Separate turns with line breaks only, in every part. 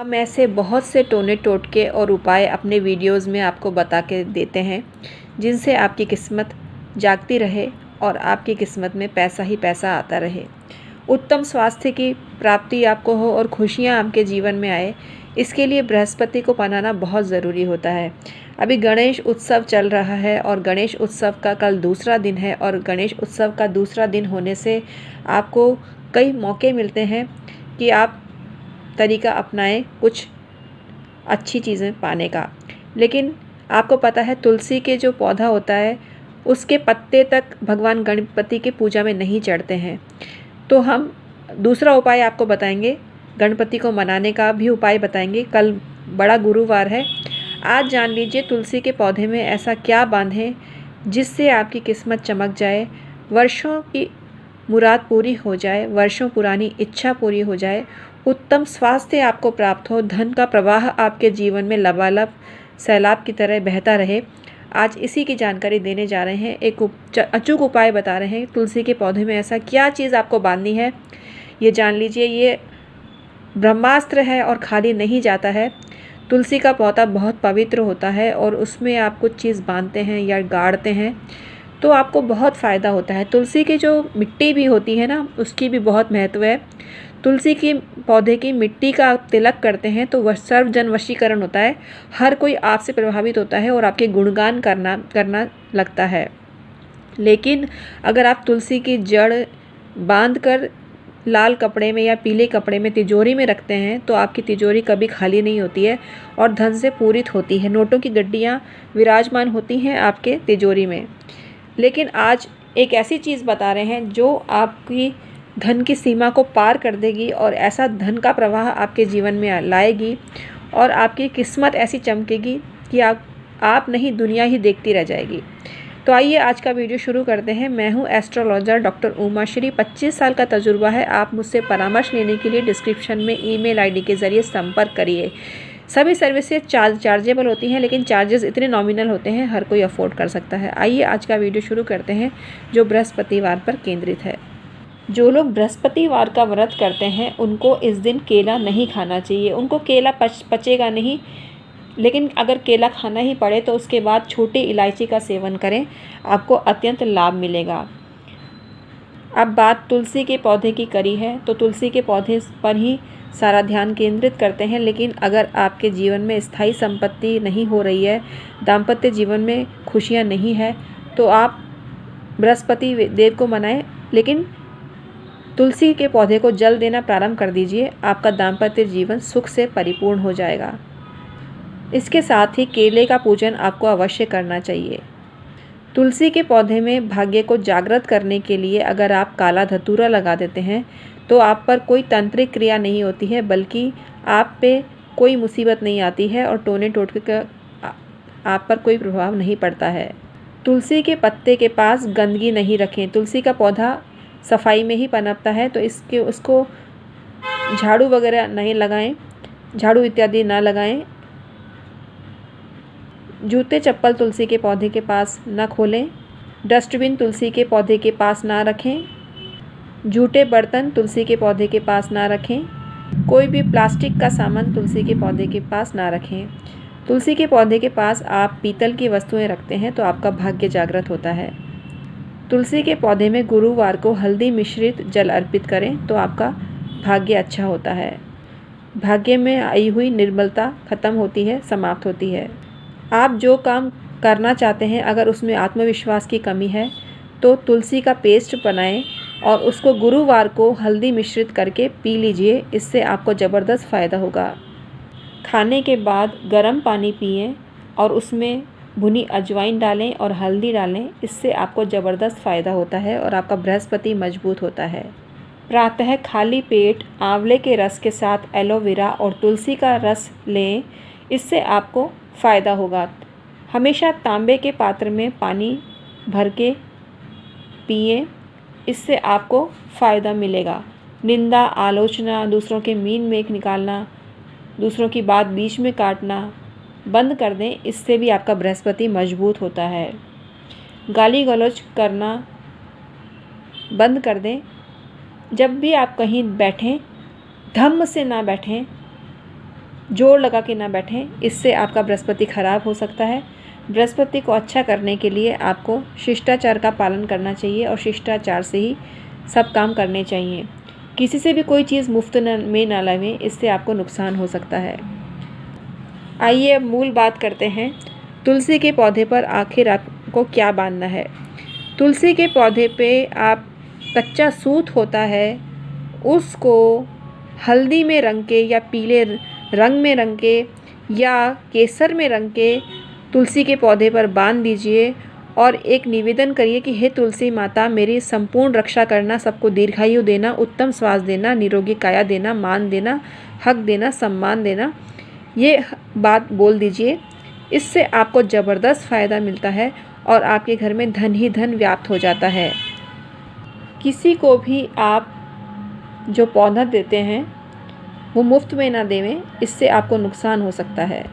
हम ऐसे बहुत से टोने टोटके और उपाय अपने वीडियोस में आपको बता के देते हैं जिनसे आपकी किस्मत जागती रहे और आपकी किस्मत में पैसा ही पैसा आता रहे। उत्तम स्वास्थ्य की प्राप्ति आपको हो और खुशियाँ आपके जीवन में आए, इसके लिए बृहस्पति को मनाना बहुत ज़रूरी होता है। अभी गणेश उत्सव चल रहा है और गणेश उत्सव का कल दूसरा दिन है और गणेश उत्सव का दूसरा दिन होने से आपको कई मौके मिलते हैं कि आप तरीका अपनाएं कुछ अच्छी चीज़ें पाने का। लेकिन आपको पता है तुलसी के जो पौधा होता है उसके पत्ते तक भगवान गणपति के पूजा में नहीं चढ़ते हैं। तो हम दूसरा उपाय आपको बताएंगे, गणपति को मनाने का भी उपाय बताएंगे। कल बड़ा गुरुवार है, आज जान लीजिए तुलसी के पौधे में ऐसा क्या बांधें जिससे आपकी किस्मत चमक जाए, वर्षों की मुराद पूरी हो जाए, वर्षों पुरानी इच्छा पूरी हो जाए, उत्तम स्वास्थ्य आपको प्राप्त हो, धन का प्रवाह आपके जीवन में लबालब सैलाब की तरह बहता रहे। आज इसी की जानकारी देने जा रहे हैं, एक अचूक उपाय बता रहे हैं। तुलसी के पौधे में ऐसा क्या चीज़ आपको बांधनी है ये जान लीजिए। ये ब्रह्मास्त्र है और खाली नहीं जाता है। तुलसी का पौधा बहुत पवित्र होता है और उसमें आप कुछ चीज़ बांधते हैं या गाड़ते हैं तो आपको बहुत फ़ायदा होता है। तुलसी की जो मिट्टी भी होती है ना, उसकी भी बहुत महत्व है। तुलसी की पौधे की मिट्टी का आप तिलक करते हैं तो वह सर्वजन वशीकरण होता है, हर कोई आपसे प्रभावित होता है और आपके गुणगान करना लगता है। लेकिन अगर आप तुलसी की जड़ बांध कर लाल कपड़े में या पीले कपड़े में तिजोरी में रखते हैं तो आपकी तिजोरी कभी खाली नहीं होती है और धन से पूरित होती है। नोटों की गड्डियाँ विराजमान होती हैं आपके तिजोरी में। लेकिन आज एक ऐसी चीज़ बता रहे हैं जो आपकी धन की सीमा को पार कर देगी और ऐसा धन का प्रवाह आपके जीवन में लाएगी और आपकी किस्मत ऐसी चमकेगी कि आप नहीं दुनिया ही देखती रह जाएगी। तो आइए आज का वीडियो शुरू करते हैं। मैं हूं एस्ट्रोलॉजर डॉक्टर उमा श्री, 25 साल का तजुर्बा है। आप मुझसे परामर्श लेने के लिए डिस्क्रिप्शन में ईमेल आईडी के ज़रिए संपर्क करिए। सभी सर्विसेज चार्जेबल होती हैं, लेकिन चार्जेस इतने नॉमिनल होते हैं हर कोई अफोर्ड कर सकता है। आइए आज का वीडियो शुरू करते हैं जो बृहस्पतिवार पर केंद्रित है। जो लोग बृहस्पतिवार का व्रत करते हैं उनको इस दिन केला नहीं खाना चाहिए। उनको केला पचेगा नहीं, लेकिन अगर केला खाना ही पड़े तो उसके बाद छोटी इलायची का सेवन करें, आपको अत्यंत लाभ मिलेगा। अब बात तुलसी के पौधे की करी है तो तुलसी के पौधे पर ही सारा ध्यान केंद्रित करते हैं। लेकिन अगर आपके जीवन में स्थायी संपत्ति नहीं हो रही है, दाम्पत्य जीवन में खुशियाँ नहीं है, तो आप बृहस्पति देव को मनाएं, लेकिन तुलसी के पौधे को जल देना प्रारंभ कर दीजिए। आपका दाम्पत्य जीवन सुख से परिपूर्ण हो जाएगा। इसके साथ ही केले का पूजन आपको अवश्य करना चाहिए। तुलसी के पौधे में भाग्य को जागृत करने के लिए अगर आप काला धतूरा लगा देते हैं तो आप पर कोई तांत्रिक क्रिया नहीं होती है, बल्कि आप पे कोई मुसीबत नहीं आती है और टोने टोटके का आप पर कोई प्रभाव नहीं पड़ता है। तुलसी के पत्ते के पास गंदगी नहीं रखें। तुलसी का पौधा सफाई में ही पनपता है तो उसको झाड़ू वगैरह नहीं लगाएं, झाड़ू इत्यादि ना लगाएं। जूते चप्पल तुलसी के पौधे के पास न खोलें। डस्टबिन तुलसी के पौधे के पास ना रखें। जूठे बर्तन तुलसी के पौधे के पास ना रखें। कोई भी प्लास्टिक का सामान तुलसी के पौधे के पास ना रखें। तुलसी के पौधे के पास आप पीतल की वस्तुएं रखते हैं तो आपका भाग्य जागृत होता है। तुलसी के पौधे में गुरुवार को हल्दी मिश्रित जल अर्पित करें तो आपका भाग्य अच्छा होता है। भाग्य में आई हुई निर्बलता खत्म होती है, समाप्त होती है। आप जो काम करना चाहते हैं अगर उसमें आत्मविश्वास की कमी है तो तुलसी का पेस्ट बनाएं और उसको गुरुवार को हल्दी मिश्रित करके पी लीजिए। इससे आपको ज़बरदस्त फ़ायदा होगा। खाने के बाद गर्म पानी पिएं और उसमें भुनी अजवाइन डालें और हल्दी डालें। इससे आपको ज़बरदस्त फ़ायदा होता है और आपका बृहस्पति मजबूत होता है। प्रातः खाली पेट आंवले के रस के साथ एलोवेरा और तुलसी का रस लें, इससे आपको फ़ायदा होगा। हमेशा तांबे के पात्र में पानी भर के पिएं, इससे आपको फ़ायदा मिलेगा। निंदा, आलोचना, दूसरों के मीन मेख निकालना, दूसरों की बात बीच में काटना बंद कर दें, इससे भी आपका बृहस्पति मजबूत होता है। गाली गलौज करना बंद कर दें। जब भी आप कहीं बैठें धम्म से ना बैठें, जोर लगा के ना बैठें, इससे आपका बृहस्पति खराब हो सकता है। बृहस्पति को अच्छा करने के लिए आपको शिष्टाचार का पालन करना चाहिए और शिष्टाचार से ही सब काम करने चाहिए। किसी से भी कोई चीज़ मुफ्त में ना लें, इससे आपको नुकसान हो सकता है। आइए अब मूल बात करते हैं, तुलसी के पौधे पर आखिर आपको क्या बांधना है। तुलसी के पौधे पे आप कच्चा सूत होता है, उसको हल्दी में रंग के या पीले रंग में रंग के या केसर में रंग के तुलसी के पौधे पर बांध दीजिए और एक निवेदन करिए कि हे तुलसी माता, मेरी संपूर्ण रक्षा करना, सबको दीर्घायु देना, उत्तम श्वास देना, निरोगी काया देना, मान देना, हक देना, सम्मान देना, ये बात बोल दीजिए। इससे आपको ज़बरदस्त फ़ायदा मिलता है और आपके घर में धन ही धन व्याप्त हो जाता है। किसी को भी आप जो पौधा देते हैं वो मुफ्त में ना देवें, इससे आपको नुकसान हो सकता है।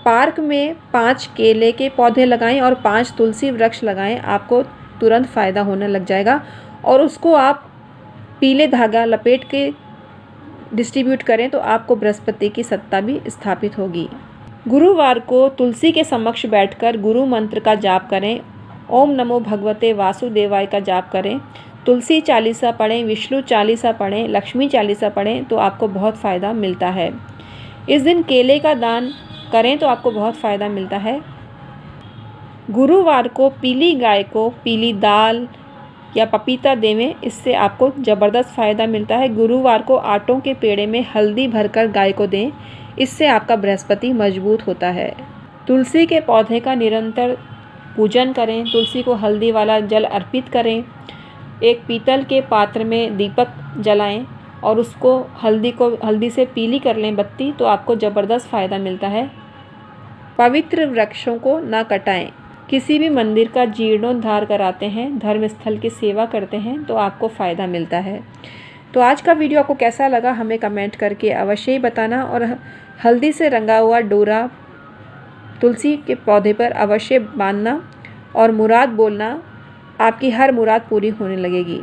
पार्क में 5 केले के पौधे लगाएं और 5 तुलसी वृक्ष लगाएं, आपको तुरंत फ़ायदा होने लग जाएगा और उसको आप पीले धागा लपेट के डिस्ट्रीब्यूट करें तो आपको बृहस्पति की सत्ता भी स्थापित होगी। गुरुवार को तुलसी के समक्ष बैठकर गुरु मंत्र का जाप करें। ओम नमो भगवते वासुदेवाय का जाप करें। तुलसी चालीसा पढ़ें, विष्णु चालीसा पढ़ें, लक्ष्मी चालीसा पढ़ें तो आपको बहुत फ़ायदा मिलता है। इस दिन केले का दान करें तो आपको बहुत फ़ायदा मिलता है। गुरुवार को पीली गाय को पीली दाल या पपीता देवें, इससे आपको ज़बरदस्त फ़ायदा मिलता है। गुरुवार को आटों के पेड़े में हल्दी भरकर गाय को दें, इससे आपका बृहस्पति मजबूत होता है। तुलसी के पौधे का निरंतर पूजन करें, तुलसी को हल्दी वाला जल अर्पित करें। एक पीतल के पात्र में दीपक जलाएं और उसको हल्दी से पीली कर लें बत्ती, तो आपको ज़बरदस्त फ़ायदा मिलता है। पवित्र वृक्षों को ना कटाएं। किसी भी मंदिर का जीर्णोद्धार कराते हैं, धर्म स्थल की सेवा करते हैं तो आपको फ़ायदा मिलता है। तो आज का वीडियो आपको कैसा लगा हमें कमेंट करके अवश्य ही बताना और हल्दी से रंगा हुआ डोरा तुलसी के पौधे पर अवश्य बांधना और मुराद बोलना, आपकी हर मुराद पूरी होने लगेगी।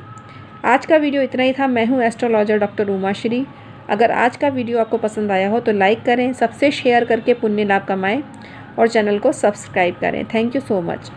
आज का वीडियो इतना ही था। मैं हूँ एस्ट्रोलॉजर डॉक्टर उमाश्री। अगर आज का वीडियो आपको पसंद आया हो तो लाइक करें, सबसे शेयर करके पुण्य लाभ कमाएं और चैनल को सब्सक्राइब करें। Thank you so much.